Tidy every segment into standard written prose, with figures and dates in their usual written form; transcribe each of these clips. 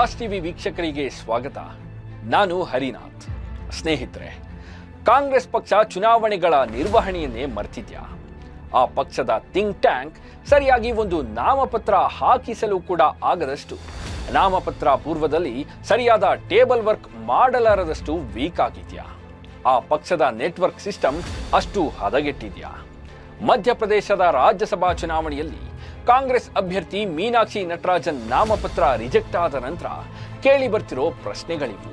Boss TV ವೀಕ್ಷಕರಿಗೆ ಸ್ವಾಗತ. ನಾನು ಹರಿನಾಥ್. ಸ್ನೇಹಿತರೆ, ಕಾಂಗ್ರೆಸ್ ಪಕ್ಷ ಚುನಾವಣೆಗಳ ನಿರ್ವಹಣೆಯನ್ನೇ ಮರ್ತಿದ್ಯಾ? ಆ ಪಕ್ಷದ ಥಿಂಕ್ ಟ್ಯಾಂಕ್ ಸರಿಯಾಗಿ ಒಂದು ನಾಮಪತ್ರ ಹಾಕಿಸಲು ಕೂಡ ಆಗದಷ್ಟು, ನಾಮಪತ್ರ ಪೂರ್ವದಲ್ಲಿ ಸರಿಯಾದ ಟೇಬಲ್ ವರ್ಕ್ ಮಾಡಲಾರದಷ್ಟು ವೀಕ್ ಆಗಿದ್ಯಾ? ಆ ಪಕ್ಷದ ನೆಟ್ವರ್ಕ್ ಸಿಸ್ಟಮ್ ಅಷ್ಟು ಹದಗೆಟ್ಟಿದ್ಯಾ? ಮಧ್ಯಪ್ರದೇಶದ ರಾಜ್ಯಸಭಾ ಚುನಾವಣೆಯಲ್ಲಿ ಕಾಂಗ್ರೆಸ್ ಅಭ್ಯರ್ಥಿ ಮೀನಾಕ್ಷಿ ನಟರಾಜನ್ ನಾಮಪತ್ರ ರಿಜೆಕ್ಟ್ ಆದ ನಂತರ ಕೇಳಿ ಬರ್ತಿರೋ ಪ್ರಶ್ನೆಗಳಿವು.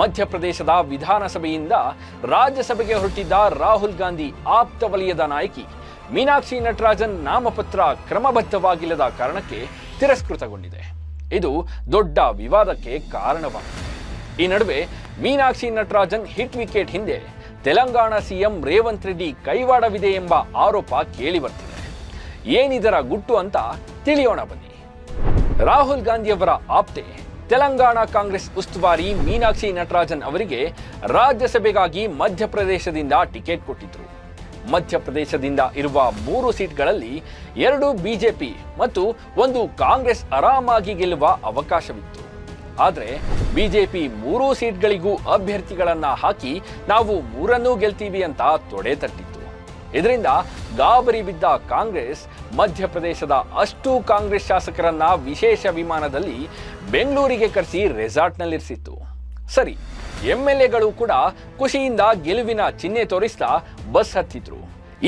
ಮಧ್ಯಪ್ರದೇಶದ ವಿಧಾನಸಭೆಯಿಂದ ರಾಜ್ಯಸಭೆಗೆ ಹೊರಟಿದ್ದ ರಾಹುಲ್ ಗಾಂಧಿ ಆಪ್ತ ವಲಯದ ನಾಯಕಿ ಮೀನಾಕ್ಷಿ ನಟರಾಜನ್ ನಾಮಪತ್ರ ಕ್ರಮಬದ್ಧವಾಗಿಲ್ಲದ ಕಾರಣಕ್ಕೆ ತಿರಸ್ಕೃತಗೊಂಡಿದೆ. ಇದು ದೊಡ್ಡ ವಿವಾದಕ್ಕೆ ಕಾರಣವಾಗಿದೆ. ಈ ನಡುವೆ ಮೀನಾಕ್ಷಿ ನಟರಾಜನ್ ಹಿಟ್ ವಿಕೆಟ್ ಹಿಂದೆ ತೆಲಂಗಾಣ ಸಿಎಂ ರೇವಂತ್ ರೆಡ್ಡಿ ಕೈವಾಡವಿದೆ ಎಂಬ ಆರೋಪ ಕೇಳಿ ಬರ್ತಿದೆ. ಏನಿದರ ಗುಟ್ಟು ಅಂತ ತಿಳಿಯೋಣ ಬನ್ನಿ. ರಾಹುಲ್ ಗಾಂಧಿಯವರ ಆಪ್ತೆ ತೆಲಂಗಾಣ ಕಾಂಗ್ರೆಸ್ ಉಸ್ತುವಾರಿ ಮೀನಾಕ್ಷಿ ನಟರಾಜನ್ ಅವರಿಗೆ ರಾಜ್ಯಸಭೆಗಾಗಿ ಮಧ್ಯಪ್ರದೇಶದಿಂದ ಟಿಕೆಟ್ ಕೊಟ್ಟಿದ್ರು. ಮಧ್ಯಪ್ರದೇಶದಿಂದ ಇರುವ 3 ಸೀಟ್ಗಳಲ್ಲಿ 2 ಬಿಜೆಪಿ ಮತ್ತು 1 ಕಾಂಗ್ರೆಸ್ ಆರಾಮಾಗಿ ಗೆಲ್ಲುವ ಅವಕಾಶವಿತ್ತು. ಆದರೆ ಬಿಜೆಪಿ 3 ಸೀಟ್ಗಳಿಗೂ ಅಭ್ಯರ್ಥಿಗಳನ್ನ ಹಾಕಿ ನಾವು 3 ಗೆಲ್ತೀವಿ ಅಂತ ತೊಡೆ ತಟ್ಟಿತ್ತು. ಇದರಿಂದ ಗಾಬರಿ ಬಿದ್ದ ಕಾಂಗ್ರೆಸ್ ಮಧ್ಯಪ್ರದೇಶದ ಅಷ್ಟು ಕಾಂಗ್ರೆಸ್ ಶಾಸಕರನ್ನ ವಿಶೇಷ ವಿಮಾನದಲ್ಲಿ ಬೆಂಗಳೂರಿಗೆ ಕರೆಸಿ ರೆಸಾರ್ಟ್ನಲ್ಲಿರಿಸಿತ್ತು. ಸರಿ, ಎಂಎಲ್ಎಗಳು ಕೂಡ ಖುಷಿಯಿಂದ ಗೆಲುವಿನ ಚಿಹ್ನೆ ತೋರಿಸ್ತಾ ಬಸ್ ಹತ್ತಿದ್ರು.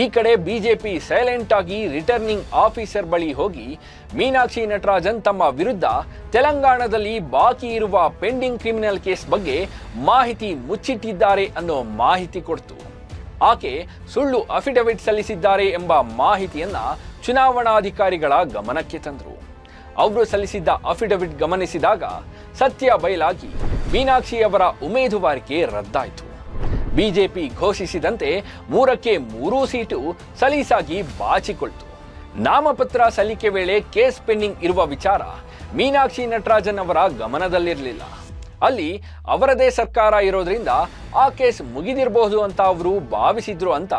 ಈ ಕಡೆ ಬಿಜೆಪಿ ಸೈಲೆಂಟ್ ಆಗಿ ರಿಟರ್ನಿಂಗ್ ಆಫೀಸರ್ ಬಳಿ ಹೋಗಿ ಮೀನಾಕ್ಷಿ ನಟರಾಜನ್ ತಮ್ಮ ವಿರುದ್ಧ ತೆಲಂಗಾಣದಲ್ಲಿ ಬಾಕಿ ಇರುವ ಪೆಂಡಿಂಗ್ ಕ್ರಿಮಿನಲ್ ಕೇಸ್ ಬಗ್ಗೆ ಮಾಹಿತಿ ಮುಚ್ಚಿಟ್ಟಿದ್ದಾರೆ ಅನ್ನೋ ಮಾಹಿತಿ ಕೊಡ್ತು. ಆಕೆ ಸುಳ್ಳು ಅಫಿಡವಿಟ್ ಸಲ್ಲಿಸಿದ್ದಾರೆ ಎಂಬ ಮಾಹಿತಿಯನ್ನ ಚುನಾವಣಾಧಿಕಾರಿಗಳ ಗಮನಕ್ಕೆ ತಂದರು. ಅವರು ಸಲ್ಲಿಸಿದ್ದ ಅಫಿಡವಿಟ್ ಗಮನಿಸಿದಾಗ ಸತ್ಯ ಬಯಲಾಗಿ ಮೀನಾಕ್ಷಿ ಅವರ ಉಮೇದುವಾರಿಕೆ ರದ್ದಾಯಿತು. ಬಿಜೆಪಿ ಘೋಷಿಸಿದಂತೆ 3ಕ್ಕೆ 3 ಸೀಟು ಸಲೀಸಾಗಿ ಬಾಚಿಕೊಳ್ತು. ನಾಮಪತ್ರ ಸಲ್ಲಿಕೆ ವೇಳೆ ಕೇಸ್ ಪೆಂಡಿಂಗ್ ಇರುವ ವಿಚಾರ ಮೀನಾಕ್ಷಿ ನಟರಾಜನ್ ಅವರ ಗಮನದಲ್ಲಿರಲಿಲ್ಲ. ಅಲ್ಲಿ ಅವರದೇ ಸರ್ಕಾರ ಇರೋದ್ರಿಂದ ಆ ಕೇಸ್ ಮುಗಿದಿರಬಹುದು ಅಂತ ಅವರು ಭಾವಿಸಿದ್ರು ಅಂತ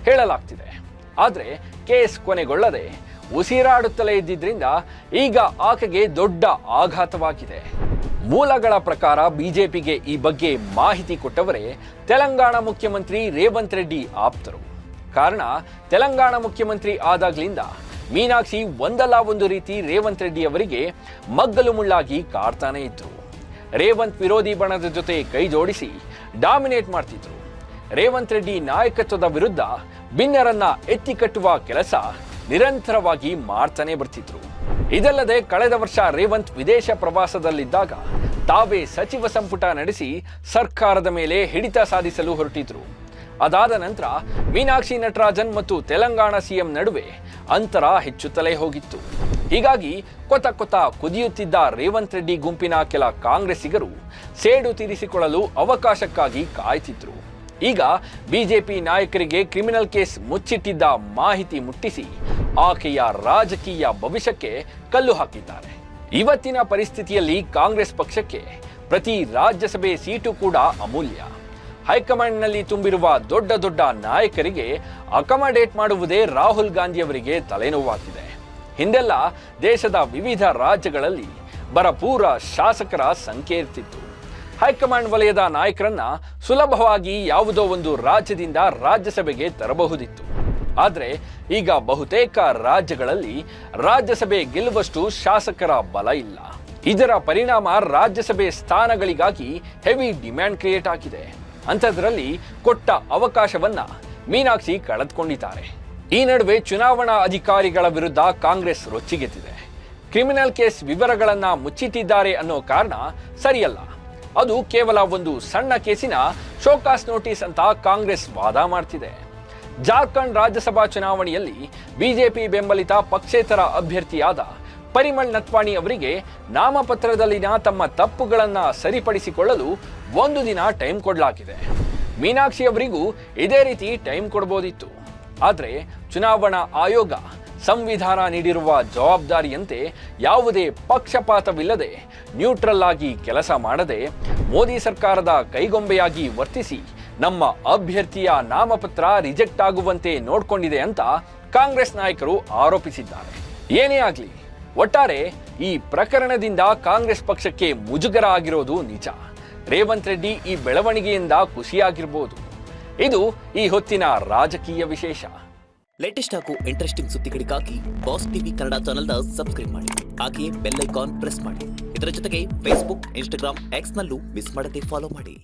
ಹೇಳಲಾಗ್ತಿದೆ. ಆದರೆ ಕೇಸ್ ಕೊನೆಗೊಳ್ಳದೆ ಉಸಿರಾಡುತ್ತಲೇ ಇದ್ದಿದ್ರಿಂದ ಈಗ ಆಕೆಗೆ ದೊಡ್ಡ ಆಘಾತವಾಗಿದೆ. ಮೂಲಗಳ ಪ್ರಕಾರ ಬಿಜೆಪಿಗೆ ಈ ಬಗ್ಗೆ ಮಾಹಿತಿ ಕೊಟ್ಟವರೇ ತೆಲಂಗಾಣ ಮುಖ್ಯಮಂತ್ರಿ ರೇವಂತ್ ರೆಡ್ಡಿ ಆಪ್ತರು. ಕಾರಣ, ತೆಲಂಗಾಣ ಮುಖ್ಯಮಂತ್ರಿ ಆದಾಗ್ಲಿಂದ ಮೀನಾಕ್ಷಿ ಒಂದಲ್ಲ ಒಂದು ರೀತಿ ರೇವಂತ್ ರೆಡ್ಡಿ ಅವರಿಗೆ ಮಗ್ಗಲು ಮುಳ್ಳಾಗಿ ಕಾಡ್ತಾನೆ ಇದ್ರು. ರೇವಂತ್ ವಿರೋಧಿ ಬಣದ ಜೊತೆ ಕೈ ಜೋಡಿಸಿ ಡಾಮಿನೇಟ್ ಮಾಡ್ತಿದ್ರು. ರೇವಂತ್ ರೆಡ್ಡಿ ನಾಯಕತ್ವದ ವಿರುದ್ಧ ಭಿನ್ನರನ್ನ ಎತ್ತಿ ಕಟ್ಟುವ ಕೆಲಸ ನಿರಂತರವಾಗಿ ಮಾಡ್ತಾನೆ ಬರ್ತಿದ್ರು. ಇದಲ್ಲದೆ ಕಳೆದ ವರ್ಷ ರೇವಂತ್ ವಿದೇಶ ಪ್ರವಾಸದಲ್ಲಿದ್ದಾಗ ತಾವೇ ಸಚಿವ ಸಂಪುಟ ನಡೆಸಿ ಸರ್ಕಾರದ ಮೇಲೆ ಹಿಡಿತ ಸಾಧಿಸಲು ಹೊರಟಿದ್ರು. ಅದಾದ ನಂತರ ಮೀನಾಕ್ಷಿ ನಟರಾಜನ್ ಮತ್ತು ತೆಲಂಗಾಣ ಸಿಎಂ ನಡುವೆ ಅಂತರ ಹೆಚ್ಚುತ್ತಲೇ ಹೋಗಿತ್ತು. ಹೀಗಾಗಿ ಕೊತ ಕುದಿಯುತ್ತಿದ್ದ ರೇವಂತ್ ರೆಡ್ಡಿ ಗುಂಪಿನ ಕೆಲ ಕಾಂಗ್ರೆಸ್ಸಿಗರು ಸೇಡು ತೀರಿಸಿಕೊಳ್ಳಲು ಅವಕಾಶಕ್ಕಾಗಿ ಕಾಯ್ತಿದ್ರು. ಈಗ ಬಿಜೆಪಿ ನಾಯಕರಿಗೆ ಕ್ರಿಮಿನಲ್ ಕೇಸ್ ಮುಚ್ಚಿಟ್ಟಿದ್ದ ಮಾಹಿತಿ ಮುಟ್ಟಿಸಿ ಆಕೆಯ ರಾಜಕೀಯ ಭವಿಷ್ಯಕ್ಕೆ ಕಲ್ಲು ಹಾಕಿದ್ದಾರೆ. ಇವತ್ತಿನ ಪರಿಸ್ಥಿತಿಯಲ್ಲಿ ಕಾಂಗ್ರೆಸ್ ಪಕ್ಷಕ್ಕೆ ಪ್ರತಿ ರಾಜ್ಯಸಭೆ ಸೀಟು ಕೂಡ ಅಮೂಲ್ಯ. ಹೈಕಮಾಂಡ್ನಲ್ಲಿ ತುಂಬಿರುವ ದೊಡ್ಡ ನಾಯಕರಿಗೆ ಅಕಮಡೇಟ್ ಮಾಡುವುದೇ ರಾಹುಲ್ ಗಾಂಧಿ ಅವರಿಗೆ ತಲೆನೋವಾಗಿದೆ. ಹಿಂದೆಲ್ಲ ದೇಶದ ವಿವಿಧ ರಾಜ್ಯಗಳಲ್ಲಿ ಭರಪೂರ ಶಾಸಕರ ಸಂಖ್ಯೆ ಇರ್ತಿತ್ತು. ಹೈಕಮಾಂಡ್ ವಲಯದ ನಾಯಕರನ್ನ ಸುಲಭವಾಗಿ ಯಾವುದೋ ಒಂದು ರಾಜ್ಯದಿಂದ ರಾಜ್ಯಸಭೆಗೆ ತರಬಹುದಿತ್ತು. ಆದರೆ ಈಗ ಬಹುತೇಕ ರಾಜ್ಯಗಳಲ್ಲಿ ರಾಜ್ಯಸಭೆ ಗೆಲ್ಲುವಷ್ಟು ಶಾಸಕರ ಬಲ ಇಲ್ಲ. ಇದರ ಪರಿಣಾಮ ರಾಜ್ಯಸಭೆ ಸ್ಥಾನಗಳಿಗಾಗಿ ಹೆವಿ ಡಿಮ್ಯಾಂಡ್ ಕ್ರಿಯೇಟ್ ಆಗಿದೆ. ಅಂಥದ್ರಲ್ಲಿ ಕೊಟ್ಟ ಅವಕಾಶವನ್ನ ಮೀನಾಕ್ಷಿ ಕಳೆದುಕೊಂಡಿದ್ದಾರೆ. ಈ ನಡುವೆ ಚುನಾವಣಾ ಅಧಿಕಾರಿಗಳ ವಿರುದ್ಧ ಕಾಂಗ್ರೆಸ್ ರೊಚ್ಚಿಗೆದ್ದಿದೆ. ಕ್ರಿಮಿನಲ್ ಕೇಸ್ ವಿವರಗಳನ್ನ ಮುಚ್ಚಿಟ್ಟಿದ್ದಾರೆ ಅನ್ನೋ ಕಾರಣ ಸರಿಯಲ್ಲ, ಅದು ಕೇವಲ ಒಂದು ಸಣ್ಣ ಕೇಸಿನ ಶೋಕಾಸ್ ನೋಟಿಸ್ ಅಂತ ಕಾಂಗ್ರೆಸ್ ವಾದ ಮಾಡ್ತಿದೆ. ಜಾರ್ಖಂಡ್ ರಾಜ್ಯಸಭಾ ಚುನಾವಣೆಯಲ್ಲಿ ಬಿಜೆಪಿ ಬೆಂಬಲಿತ ಪಕ್ಷೇತರ ಅಭ್ಯರ್ಥಿಯಾದ ಪರಿಮಳ್ ನತ್ವಾಣಿ ಅವರಿಗೆ ನಾಮಪತ್ರದಲ್ಲಿನ ತಮ್ಮ ತಪ್ಪುಗಳನ್ನ ಸರಿಪಡಿಸಿಕೊಳ್ಳಲು 1 ದಿನ ಟೈಮ್ ಕೊಡಲಾಗಿದೆ. ಮೀನಾಕ್ಷಿ ಅವರಿಗೂ ಇದೇ ರೀತಿ ಟೈಮ್ ಕೊಡಬಹುದಿತ್ತು. ಆದರೆ ಚುನಾವಣಾ ಆಯೋಗ ಸಂವಿಧಾನ ನೀಡಿರುವ ಜವಾಬ್ದಾರಿಯಂತೆ ಯಾವುದೇ ಪಕ್ಷಪಾತವಿಲ್ಲದೆ ನ್ಯೂಟ್ರಲ್ ಆಗಿ ಕೆಲಸ ಮಾಡದೆ ಮೋದಿ ಸರ್ಕಾರದ ಕೈಗೊಂಬೆಯಾಗಿ ವರ್ತಿಸಿ ನಮ್ಮ ಅಭ್ಯರ್ಥಿಯ ನಾಮಪತ್ರ ರಿಜೆಕ್ಟ್ ಆಗುವಂತೆ ನೋಡಿಕೊಂಡಿದೆ ಅಂತ ಕಾಂಗ್ರೆಸ್ ನಾಯಕರು ಆರೋಪಿಸಿದ್ದಾರೆ. ಏನೇ ಆಗಲಿ, ಒಟ್ಟಾರೆ ಈ ಪ್ರಕರಣದಿಂದ ಕಾಂಗ್ರೆಸ್ ಪಕ್ಷಕ್ಕೆ ಮುಜುಗರ ಆಗಿರೋದು ನಿಜ. ರೇವಂತ್ ರೆಡ್ಡಿ ಈ ಬೆಳವಣಿಗೆಯಿಂದ ಖುಷಿಯಾಗಿರ್ಬೋದು. ಇದು ಈ ಹೊತ್ತಿನ ರಾಜಕೀಯ ವಿಶೇಷ. ಲೇಟೆಸ್ಟ್ ಹಾಗೂ ಇಂಟ್ರೆಸ್ಟಿಂಗ್ ಸುದ್ದಿಗಳಿಗಾಗಿ ಬಾಸ್ ಟಿವಿ ಕನ್ನಡ ಚಾನೆಲ್ನ ಸಬ್ಸ್ಕ್ರೈಬ್ ಮಾಡಿ. ಹಾಗೆಯೇ ಬೆಲ್ ಐಕಾನ್ ಪ್ರೆಸ್ ಮಾಡಿ. ಇದರ ಜೊತೆಗೆ ಫೇಸ್ಬುಕ್, ಇನ್ಸ್ಟಾಗ್ರಾಮ್, ಎಕ್ಸ್ ನಲ್ಲೂ ಮಿಸ್ ಮಾಡದೆ ಫಾಲೋ ಮಾಡಿ.